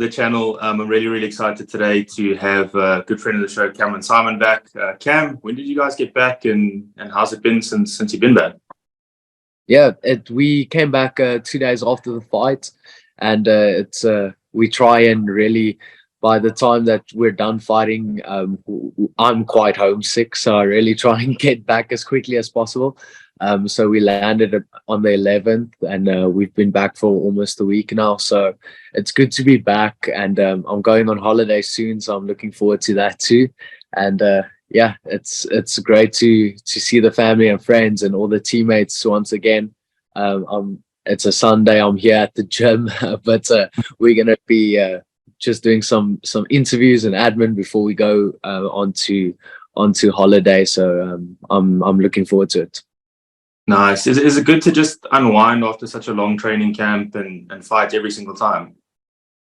the channel. I'm really, really excited today to have a good friend of the show, Cameron Saaiman, back. Cam, when did you guys get back, and how's it been since you've been back? Yeah, we came back 2 days after the fight, and we try and really, by the time that we're done fighting, I'm quite homesick, so I really try and get back as quickly as possible. So we landed on the 11th, and we've been back for almost a week now. So it's good to be back, and I'm going on holiday soon, so I'm looking forward to that too. And yeah, it's great to see the family and friends and all the teammates once again. It's a Sunday. I'm here at the gym, but we're gonna be just doing some interviews and admin before we go onto holiday. So I'm looking forward to it. Nice. Is it good to just unwind after such a long training camp and fight every single time?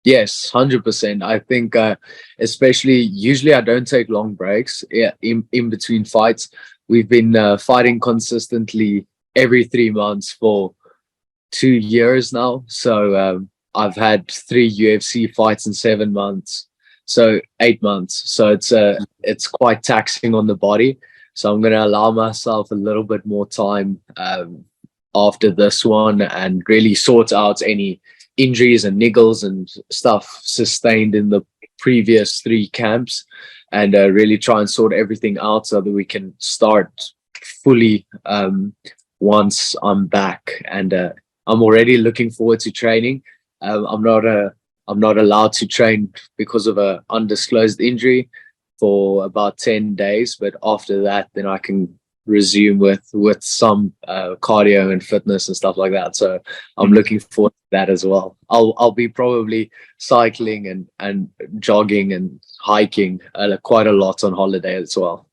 Yes, 100%. I think especially usually I don't take long breaks in between fights. We've been fighting consistently every 3 months for 2 years now. So I've had 3 UFC fights in 7 months, so 8 months. So it's quite taxing on the body. So I'm going to allow myself a little bit more time after this one and really sort out any injuries and niggles and stuff sustained in the previous 3 camps, and really try and sort everything out so that we can start fully once I'm back. And I'm already looking forward to training. I'm not allowed to train because of an undisclosed injury for about 10 days, but after that then I can resume with some cardio and fitness and stuff like that. So I'm looking forward to that as well. I'll be probably cycling and jogging and hiking quite a lot on holiday as well.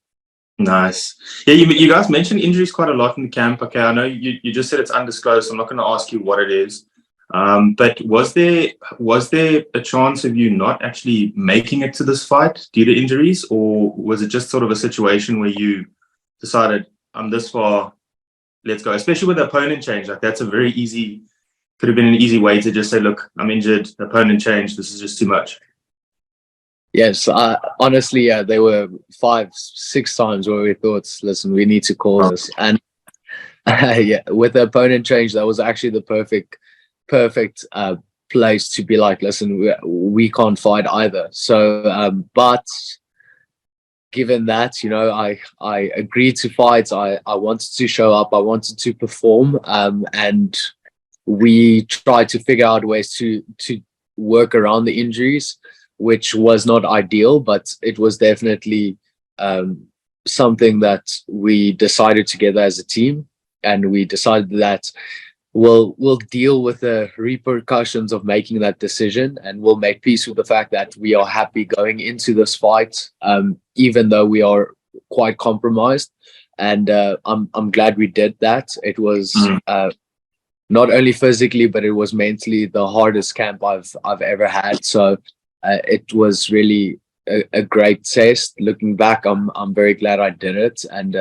Nice. Yeah, you guys mentioned injuries quite a lot in the camp. Okay, I know you just said it's undisclosed, so I'm not going to ask you what it is. But was there a chance of you not actually making it to this fight due to injuries, or was it just sort of a situation where you decided, I'm this far, let's go? Especially with the opponent change, like that's could have been an easy way to just say, look, I'm injured, the opponent changed, this is just too much. Yes, honestly, there were 5-6 times where we thought, listen, we need to call this. And yeah, with the opponent change, that was actually the perfect place to be like, listen, we can't fight either. So but given that, you know, I agreed to fight. I wanted to show up, I wanted to perform, and we tried to figure out ways to work around the injuries, which was not ideal, but it was definitely something that we decided together as a team. And we decided that we'll deal with the repercussions of making that decision, and we'll make peace with the fact that we are happy going into this fight, even though we are quite compromised. And I'm glad we did that. It was not only physically, but it was mentally the hardest camp I've ever had. So it was really a great test. Looking back, I'm very glad I did it, and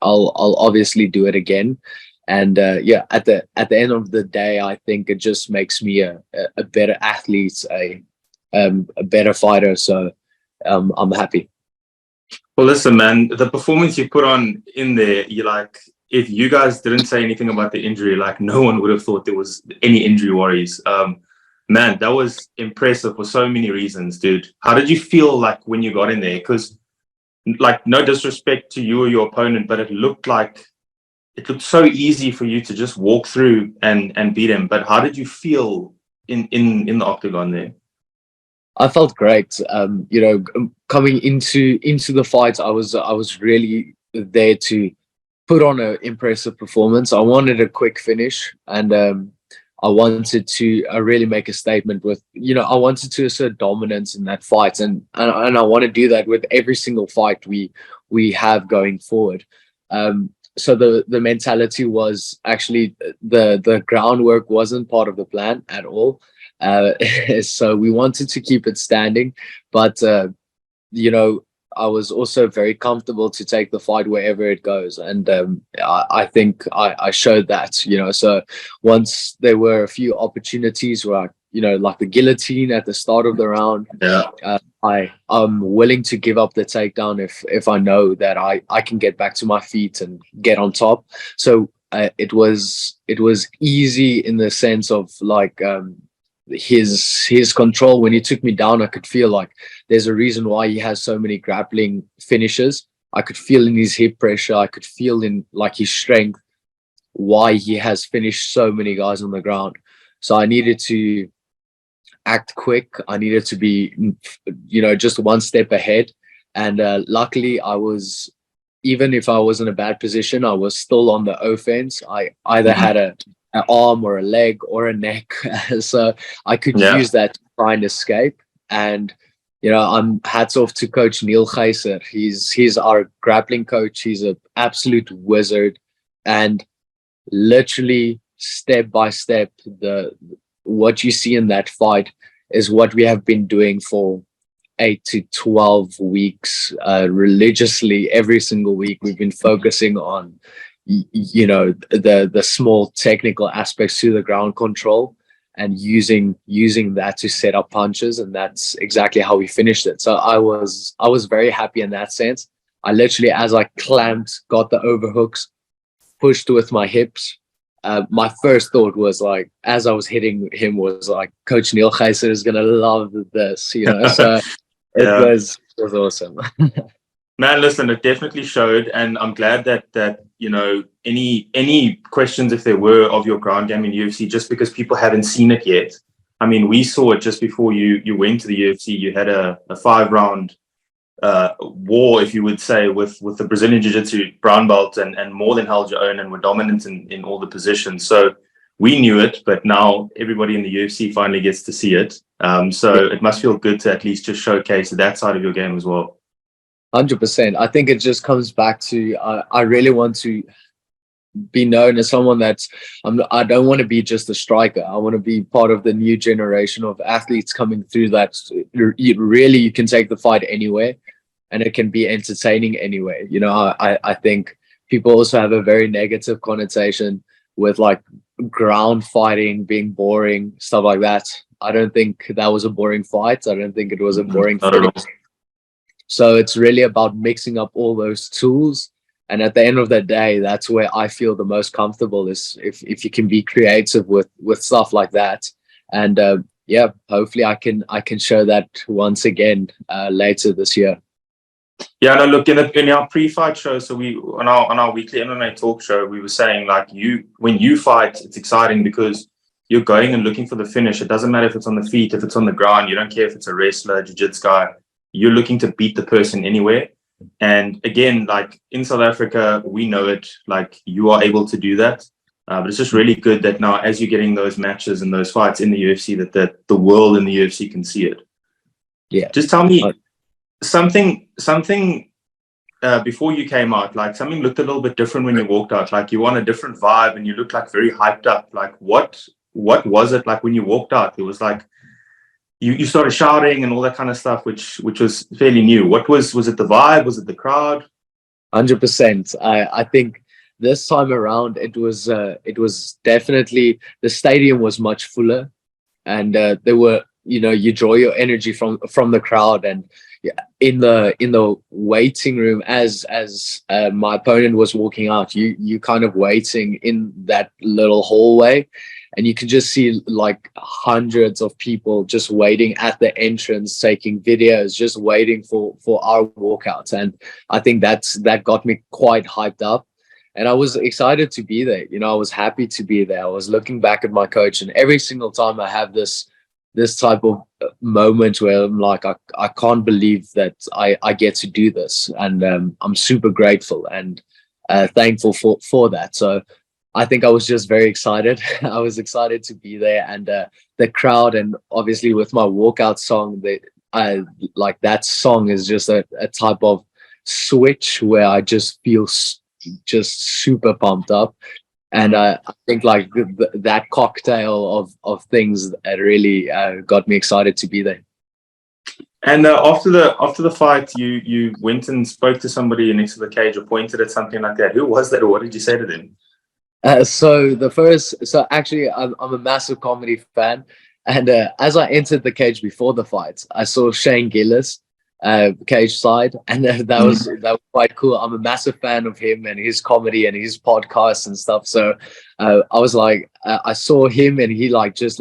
I'll obviously do it again. And yeah, at the end of the day, I think it just makes me a better athlete, a better fighter. So I'm happy. Well, listen, man, the performance you put on in there, you like, if you guys didn't say anything about the injury, like no one would have thought there was any injury worries. Man, that was impressive for so many reasons, dude. How did you feel like when you got in there? Because, like, no disrespect to you or your opponent, but it looked so easy for you to just walk through and beat him. But how did you feel in the octagon there? I felt great. You know, coming into the fight, I was really there to put on an impressive performance. I wanted a quick finish, and I wanted to really make a statement with, you know, I wanted to assert dominance in that fight, and I want to do that with every single fight we have going forward. So the mentality was actually the groundwork wasn't part of the plan at all. So we wanted to keep it standing, but you know, I was also very comfortable to take the fight wherever it goes, and I think I showed that, you know. So once there were a few opportunities where like the guillotine at the start of the round. Yeah. I'm willing to give up the takedown if I know that I can get back to my feet and get on top. So it was easy in the sense of like his control. When he took me down, I could feel like there's a reason why he has so many grappling finishes. I could feel in his hip pressure, I could feel in like his strength why he has finished so many guys on the ground. So I needed to act quick. I needed to be just one step ahead. And luckily I was, even if I was in a bad position, I was still on the offense. I either had an arm or a leg or a neck. So I could use that to try and escape. And I'm hats off to Coach Neil Geyser. He's our grappling coach. He's an absolute wizard. And literally step by step, what you see in that fight is what we have been doing for 8 to 12 weeks religiously. Every single week we've been focusing on the small technical aspects to the ground control and using that to set up punches, and that's exactly how we finished it. So I was very happy in that sense. I literally, as I clamped, got the overhooks, pushed with my hips. My first thought was like, as I was hitting him, was like, Coach Neil Geyser is gonna love this, So it was awesome. Man, listen, it definitely showed, and I'm glad that any questions, if there were, of your ground game in UFC, just because people haven't seen it yet. I mean, we saw it just before you went to the UFC. You had a 5-round war, if you would say, with the Brazilian Jiu-Jitsu brown belt, and more than held your own and were dominant in all the positions. So we knew it, but now everybody in the UFC finally gets to see it. So it must feel good to at least just showcase that side of your game as well. 100%. I think it just comes back to I really want to be known as someone I don't want to be just a striker. I want to be part of the new generation of athletes coming through that really you can take the fight anywhere and it can be entertaining anyway. I think people also have a very negative connotation with like ground fighting being boring, stuff like that. I don't think that was a boring fight. I don't think it was a boring finish. So it's really about mixing up all those tools. And at the end of the day, that's where I feel the most comfortable, is if you can be creative with stuff like that. And hopefully I can show that once again later this year. Yeah, no, look, in our pre-fight show, so we on our weekly MMA talk show, we were saying like when you fight, it's exciting because you're going and looking for the finish. It doesn't matter if it's on the feet, if it's on the ground. You don't care if it's a wrestler, jiu-jitsu guy. You're looking to beat the person anywhere. And again, like in South Africa, we know it, like you are able to do that. But it's just really good that now, as you're getting those matches and those fights in the UFC, that the world in the UFC can see it. Yeah. Just tell me something before you came out, like something looked a little bit different when you walked out. Like you were on a different vibe and you looked like very hyped up. Like what was it like when you walked out? It was like you started shouting and all that kind of stuff, which was fairly new. What was it the vibe? Was it the crowd? 100%. I think this time around it was definitely, the stadium was much fuller, and there were, you draw your energy from the crowd. And in the waiting room, as my opponent was walking out, you kind of waiting in that little hallway, and you can just see like hundreds of people just waiting at the entrance, taking videos, just waiting for our walkouts. And I think that got me quite hyped up. And I was excited to be there. I was happy to be there. I was looking back at my coach, and every single time I have this type of moment where I'm like, I can't believe that I get to do this. And I'm super grateful and thankful for that. So I think I was just very excited. I was excited to be there, and the crowd, and obviously with my walkout song, that song is just a type of switch where I just feel just super pumped up. And I think like that cocktail of things that really got me excited to be there. And after the fight, you went and spoke to somebody next to the cage or pointed at something like that. Who was that, or what did you say to them? So actually, I'm a massive comedy fan, And as I entered the cage before the fight, I saw Shane Gillis cage side, and that was quite cool. I'm a massive fan of him and his comedy and his podcasts and stuff. So I was like, I saw him, and he just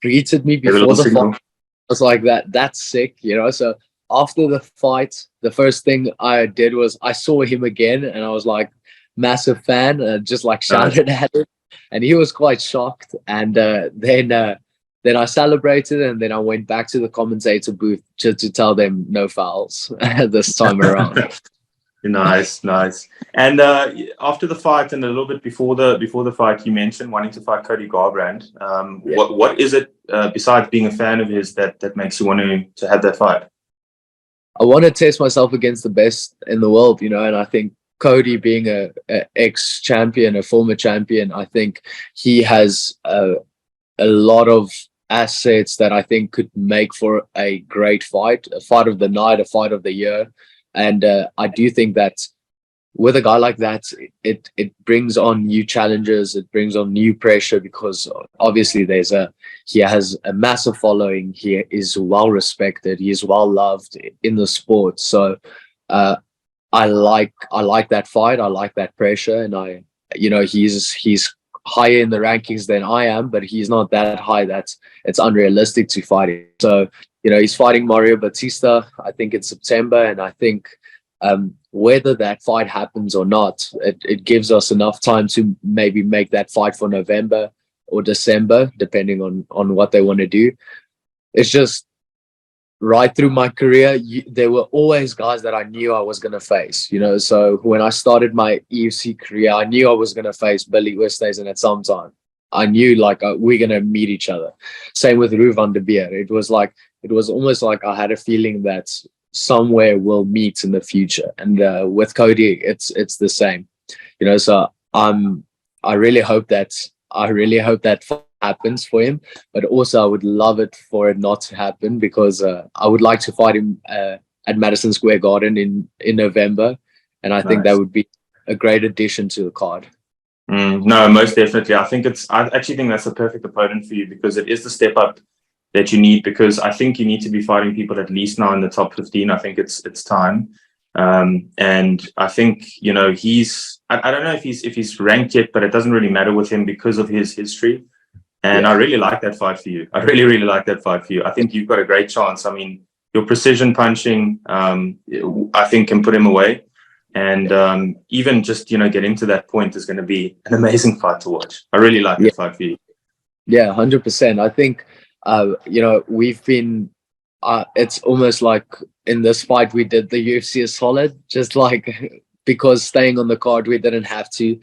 greeted me before the fight. I was like, that's sick, you know. So after the fight, the first thing I did was I saw him again, and I was like, massive fan, just like shouted at him, and he was quite shocked. And then I celebrated, and then I went back to the commentator booth just to tell them no fouls this time around. Nice. And after the fight and a little bit before the fight, you mentioned wanting to fight Cody Garbrandt. What is it besides being a fan of his that makes you want to have that fight? I want to test myself against the best in the world, you know, and I think Cody, being a ex-champion, a former champion, I think he has a lot of assets that I think could make for a great fight, a fight of the night, a fight of the year. And I do think that with a guy like that, it brings on new challenges, it brings on new pressure, because obviously he has a massive following, he is well respected, he is well loved in the sport. So I like that fight, I like that pressure, and he's higher in the rankings than I am, but he's not that high that it's unrealistic to fight him. So, you know, he's fighting Mario Batista, I think in September, and I think whether that fight happens or not, it gives us enough time to maybe make that fight for November or December, depending on what they want to do. It's just right through my career, there were always guys that I knew I was going to face, you know. So when I started my UFC career, I knew I was going to face Billy Westhuizen at some time. I knew we're going to meet each other. Same with Rue van der Beer. It was almost like I had a feeling that somewhere we'll meet in the future. And with Cody, it's the same, you know. So I really hope that happens for him, but also I would love it for it not to happen, because I would like to fight him at Madison Square Garden in November, and I think that would be a great addition to the card. No, most definitely. I actually think that's a perfect opponent for you, because it is the step up that you need, because I think you need to be fighting people at least now in the top 15. I think it's time. And I think, you know, I don't know if he's ranked yet, but it doesn't really matter with him because of his history. And I really like that fight for you. I really, really like that fight for you. I think you've got a great chance. I mean, your precision punching, I think, can put him away. And even just, you know, getting to that point is going to be an amazing fight to watch. I really like that fight for you. Yeah, 100%. I think, you know, we've been, it's almost like in this fight we did the UFC is solid, just like because staying on the card, we didn't have to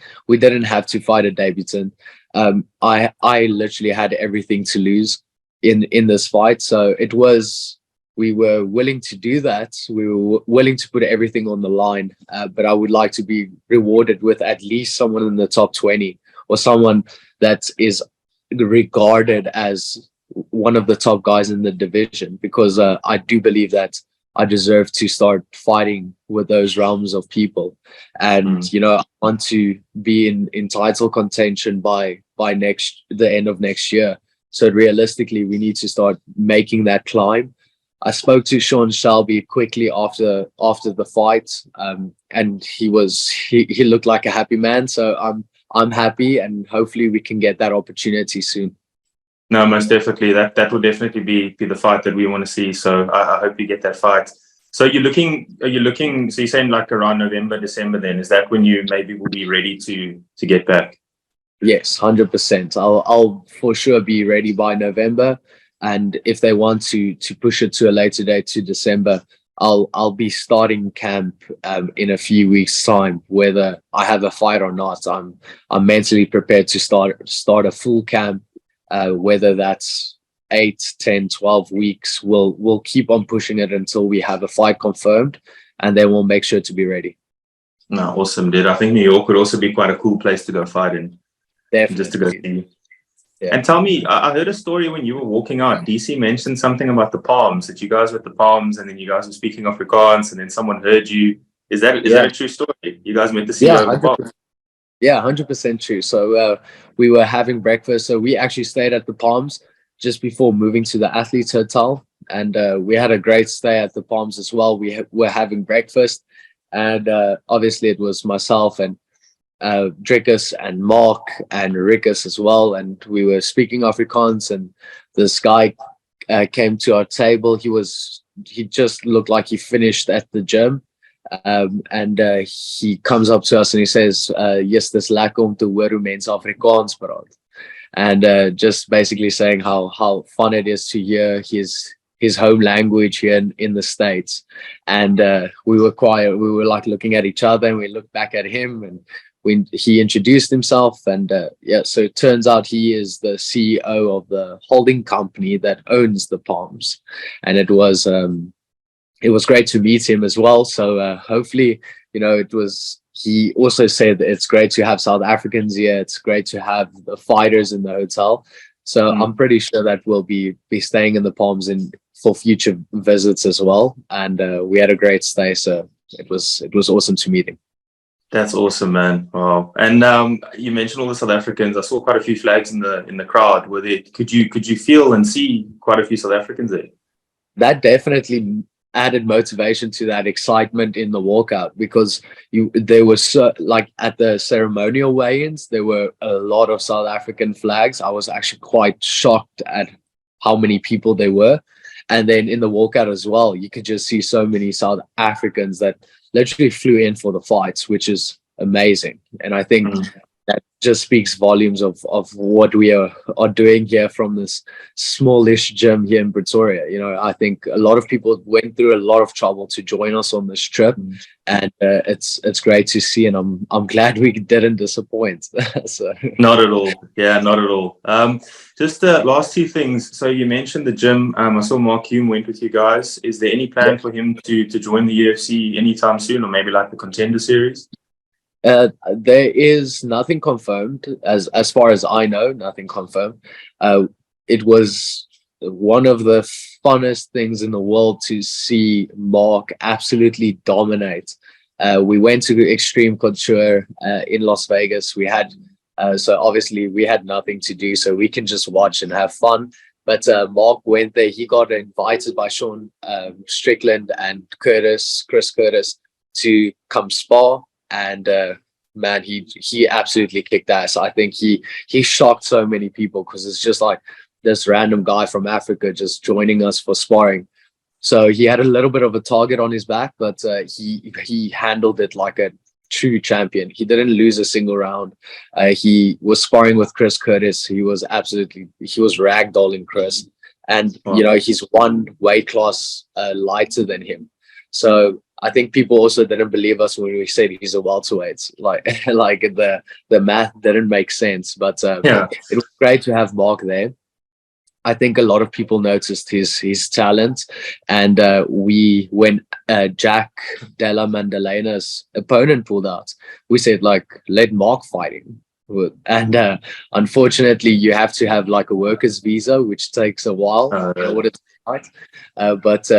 fight a debutant. I literally had everything to lose in this fight, so we were willing to do that. We were willing to put everything on the line, but I would like to be rewarded with at least someone in the top 20, or someone that is regarded as one of the top guys in the division, because I do believe that I deserve to start fighting with those realms of people. And you know, I want to be in title contention by the end of next year. So realistically, we need to start making that climb. I spoke to Sean Shelby quickly after the fight, and he looked like a happy man. So I'm happy, and hopefully we can get that opportunity soon. No, most definitely. That will definitely be the fight that we want to see. So I hope you get that fight. So are you looking, so you're saying like around November, December then? Is that when you maybe will be ready to get back? Yes, 100%. I'll for sure be ready by November. And if they want to push it to a later date, to December, I'll be starting camp in a few weeks' time. Whether I have a fight or not, I'm mentally prepared to start a full camp. Whether that's 8, 10, 12 weeks, we'll keep on pushing it until we have a fight confirmed, and then we'll make sure to be ready. No, awesome, dude. I think New York would also be quite a cool place to go fight in. Definitely. Just to go see you. Yeah. And tell me, I heard a story when you were walking out. DC mentioned something about the palms, that you guys were at the palms, and then you guys were speaking Afrikaans, and then someone heard you. Is that a true story? You guys met the CEO of the palms? Yeah, 100% true. So we were having breakfast. So we actually stayed at the Palms. just before moving to the athletes hotel, and we had a great stay at the Palms as well. Were having breakfast, and obviously it was myself and Dricus and Mark and Dricus as well, and we were speaking Afrikaans, and this guy came to our table. He just looked like he finished at the gym, and he comes up to us and he says, yes, dis lekker om te hoor hoe mense Afrikaans praat, and just basically saying how fun it is to hear his home language here in the States. And we were quiet. We were like looking at each other, and we looked back at him, and he introduced himself, and so it turns out he is the CEO of the holding company that owns the Palms, and it was great to meet him as well. So hopefully, he also said that it's great to have South Africans here. It's great to have the fighters in the hotel. So I'm pretty sure that we'll be staying in the Palms for future visits as well. And we had a great stay, so it was awesome to meet him. That's awesome, man. Wow. And you mentioned all the South Africans. I saw quite a few flags in the crowd. Were there? Could you feel and see quite a few South Africans there? That definitely added motivation to that excitement in the walkout, because there was like at the ceremonial weigh-ins, there were a lot of South African flags. I was actually quite shocked at how many people there were. And then in the walkout as well, you could just see so many South Africans that literally flew in for the fights, which is amazing. And I think that just speaks volumes of what we are doing here from this smallish gym here in Pretoria. I think a lot of people went through a lot of trouble to join us on this trip, and it's great to see, and I'm glad we didn't disappoint. So not at all. Yeah, not at all. Just the last two things. So you mentioned the gym. I saw Mark Hume went with you guys. Is there any plan for him to join the UFC anytime soon, or maybe like the Contender Series? There is nothing confirmed, as far as I know, nothing confirmed. It was one of the funnest things in the world to see Mark absolutely dominate. We went to Extreme Couture in Las Vegas. We had so obviously we had nothing to do, so we can just watch and have fun. But Mark went there. He got invited by Sean Strickland and Chris Curtis to come spar. And man, he absolutely kicked ass. I think he shocked so many people, because it's just like this random guy from Africa just joining us for sparring. So he had a little bit of a target on his back, but he handled it like a true champion. He didn't lose a single round. He was sparring with Chris Curtis. He was ragdolling Chris, and he's one weight class lighter than him. So I think people also didn't believe us when we said he's a welterweight. Like the math didn't make sense. But it was great to have Mark there. I think a lot of people noticed his talent, and when Jack Della Mandelena's opponent pulled out, we said, like, let Mark fight him. And unfortunately, you have to have like a worker's visa, which takes a while in order to fight. But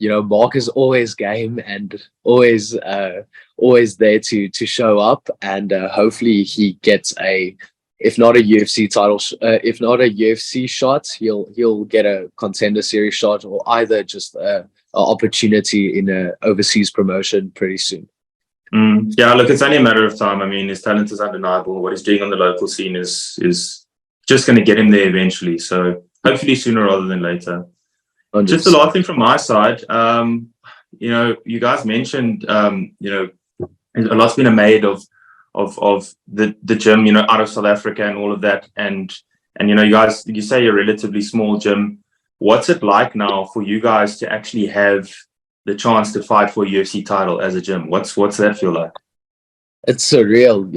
Mark is always game and always there to show up, and hopefully he gets if not a UFC title, if not a UFC shot, he'll get a Contender Series shot, or either just a opportunity in a overseas promotion pretty soon. Yeah, look, it's only a matter of time. I mean, his talent is undeniable. What he's doing on the local scene is just going to get him there eventually. So hopefully sooner rather than later. 100%. Just the last thing from my side, you guys mentioned, a lot's been made of the gym, out of South Africa and all of that. And you say you're a relatively small gym. What's it like now for you guys to actually have the chance to fight for a UFC title as a gym? What's that feel like? It's surreal.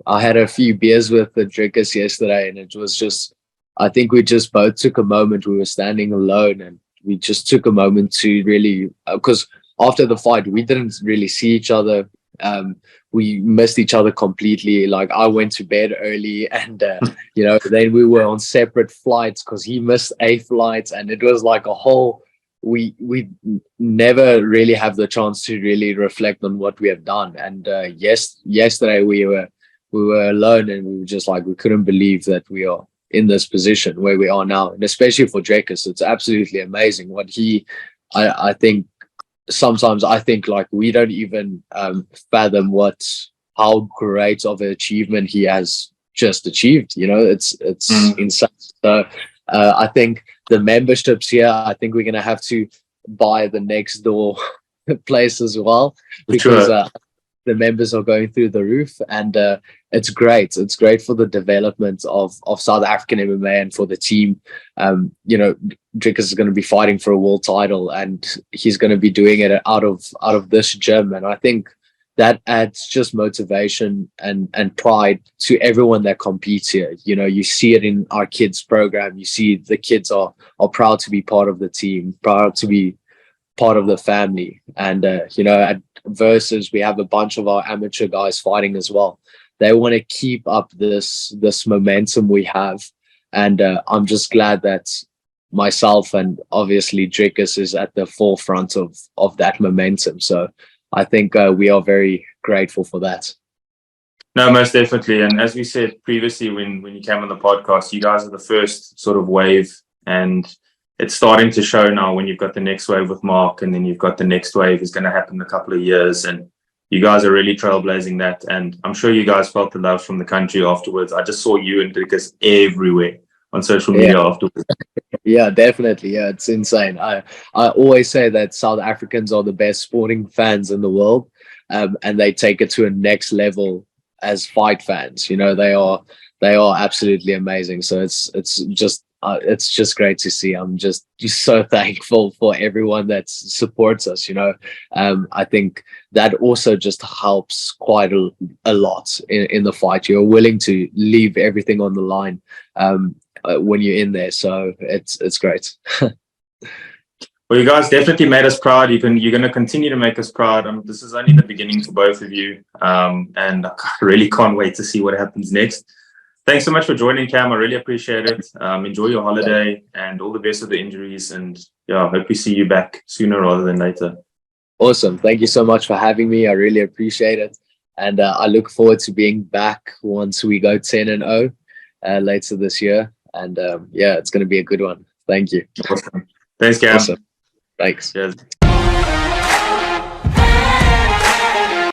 I had a few beers with the Dricus yesterday, and it was just, I think we just both took a moment. We were standing alone, and we just took a moment to really, because after the fight, we didn't really see each other. We missed each other completely. Like, I went to bed early, and then we were on separate flights because he missed a flight, and it was like a whole. We never really have the chance to really reflect on what we have done. And yesterday we were alone, and we were just like, we couldn't believe that we are in this position where we are now, and especially for Dricus, it's absolutely amazing what I think sometimes I think like we don't even fathom how great of an achievement he has just achieved. It's insane. So I think the memberships here, I think we're gonna have to buy the next door place as well, because the members are going through the roof, and it's great. It's great for the development of South African MMA and for the team. Dricus is going to be fighting for a world title, and he's going to be doing it out of this gym. And I think that adds just motivation and pride to everyone that competes here. You see it in our kids program. You see the kids are proud to be part of the team, proud to be part of the family. And at Versus, we have a bunch of our amateur guys fighting as well. They want to keep up this momentum we have, and I'm just glad that myself and obviously Dricus is at the forefront of that momentum. So I think we are very grateful for that. No, most definitely. And as we said previously, when you came on the podcast, you guys are the first sort of wave, and it's starting to show now when you've got the next wave with Mark, and then you've got the next wave is going to happen in a couple of years. And you guys are really trailblazing that. And I'm sure you guys felt the love from the country afterwards. I just saw you and Dricus everywhere on social media afterwards. Yeah, definitely. Yeah, it's insane. I always say that South Africans are the best sporting fans in the world, and they take it to a next level as fight fans. They are absolutely amazing. So it's just great to see. I'm just so thankful for everyone that supports us. I think that also just helps quite a lot in the fight. You're willing to leave everything on the line when you're in there. So it's great. Well, you guys definitely made us proud. You're going to continue to make us proud. This is only the beginning for both of you. And I really can't wait to see what happens next. Thanks so much for joining, Cam. I really appreciate it. Enjoy your holiday and all the best with the injuries. And I hope we see you back sooner rather than later. Awesome. Thank you so much for having me. I really appreciate it. And I look forward to being back once we go 10-0 later this year. And it's going to be a good one. Thank you. Awesome. Thanks, Cam. Awesome. Thanks. Cheers.